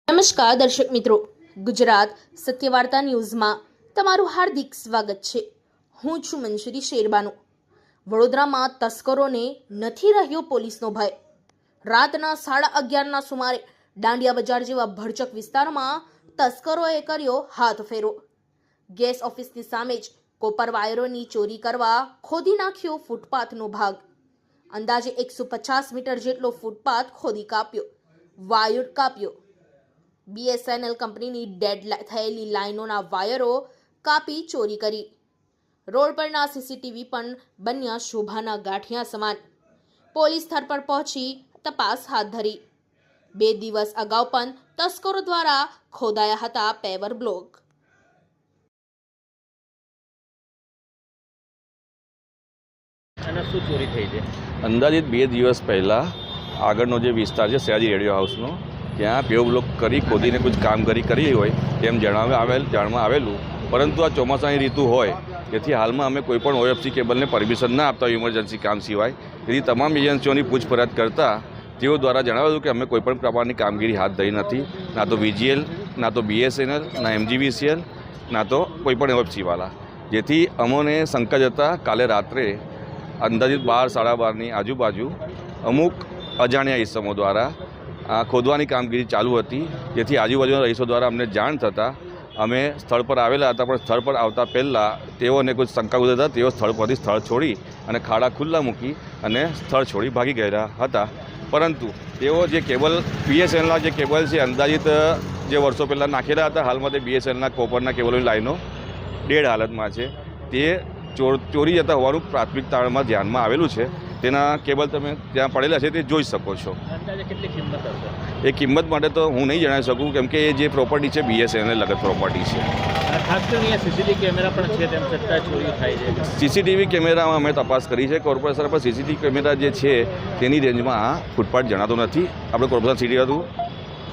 નમસ્કાર દર્શક મિત્રો, ગુજરાત સત્યવાર્તા ન્યૂઝમાં તમારું હાર્દિક સ્વાગત છે। હું છું મંજરી શેરબાનુ। વડોદરામાં તસ્કરોને નથી રહ્યો પોલીસનો ભય। રાતના 11:30ના સુમારે દાંડિયા બજાર જેવા ભરચક વિસ્તારમાં તસ્કરોએ કર્યો હાથફેરો। ગેસ ઓફિસની સામે જ કોપર વાયરોની ચોરી કરવા ખોદી નાખ્યો ફૂટપાથનો ભાગ। અંદાજે 150 મીટર જેટલો ફૂટપાથ ખોદી કાપ્યો, વાયર કાપ્યો। BSNL કંપનીની ડેડ થયેલી લાઇનોના વાયરો કાપી ચોરી કરી। રોડ પરના CCTV પણ બન્યા શોભાના ગાંઠિયા સમાન। પોલીસ સ્થળ પર પહોંચી તપાસ હાથ ધરી। 2 દિવસ અગાઉ પણ તસ્કરો દ્વારા ખોદાયા હતા પેવર બ્લોક। અંદાજિત 2 દિવસ પહેલાં આગળનો જે વિસ્તાર છે સયાજી રેડિયો હાઉસનો, ત્યાં પેવ બ્લોક કરી ખોદીને કોઈ કામગીરી કરી હોય તેમ જાણમાં આવેલું, પરંતુ આ ચોમાસાની ઋતુ હોય તેથી હાલમાં અમે કોઈપણ OFC કેબલને પરમિશન ના આપતા ઇમરજન્સી કામ સિવાય। તેથી તમામ એજન્સીઓની પૂછપરછ કરતાં તેઓ દ્વારા જણાવ્યું કે અમે કોઈપણ પ્રકારની કામગીરી હાથ ધરી નથી, ના તો VGL, ના તો BSNL, ના MGVCL, ના તો કોઈપણ OFCવાળા। જેથી અમોને શંકા જતાં કાલે રાત્રે અંદાજિત 12-12:30ની આજુબાજુ અમુક અજાણ્યા ઇસમો દ્વારા ખોદવાની કામગીરી ચાલુ હતી। જેથી આજુબાજુના રહીશો દ્વારા અમને જાણ થતાં અમે સ્થળ પર આવેલા હતા, પણ સ્થળ પર આવતા પહેલાં તેઓને કોઈ શંકા હતા, તેઓ સ્થળ પરથી સ્થળ છોડી અને ખાડા ખુલ્લા મૂકી અને સ્થળ છોડી ભાગી ગયા હતા। પરંતુ તેઓ જે કેબલ BSNLના જે કેબલ છે અંદાજિત જે વર્ષો પહેલાં નાખેલા હતા, હાલમાં તે BSNLના કોપરના કેબલોની લાઈનો ડેડ હાલતમાં છે। તે ચોરી જતા હોવાનું પ્રાથમિક તારણમાં ધ્યાનમાં આવેલું છે। તેના કેબલ તમે ત્યાં પડેલા છે તે જોઈ શકો છો। કેટલી કિંમત હશે? એ કિંમત માટે તો હું નહીં જણાવી શકું, કેમ કે એ જે પ્રોપર્ટી છે BSNL લગત પ્રોપર્ટી છે। ખાસ કરીને CCTV કેમેરા પણ છે, તેમ છતાં ચોરી થાય છે। CCTV કેમેરામાં અમે તપાસ કરી છે। કોર્પોરેશન પર CCTV કેમેરા જે છે તેની રેન્જમાં આ ફૂટપાથ જણાતો નથી। આપણે કોર્પોરેશન સિટી હતું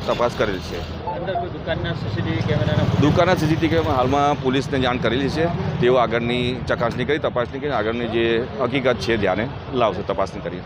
તપાસ કરેલ છે। અંદર કોઈ દુકાનના CCTV કેમેરાના દુકાનના CCTV કેમેરા હાલમાં પોલીસને જાણ કરેલી છે। તેઓ આગળની ચકાસણી કરી, તપાસણી કરી આગળની જે હકીકત છે ધ્યાને લાવશે, તપાસણી કરી।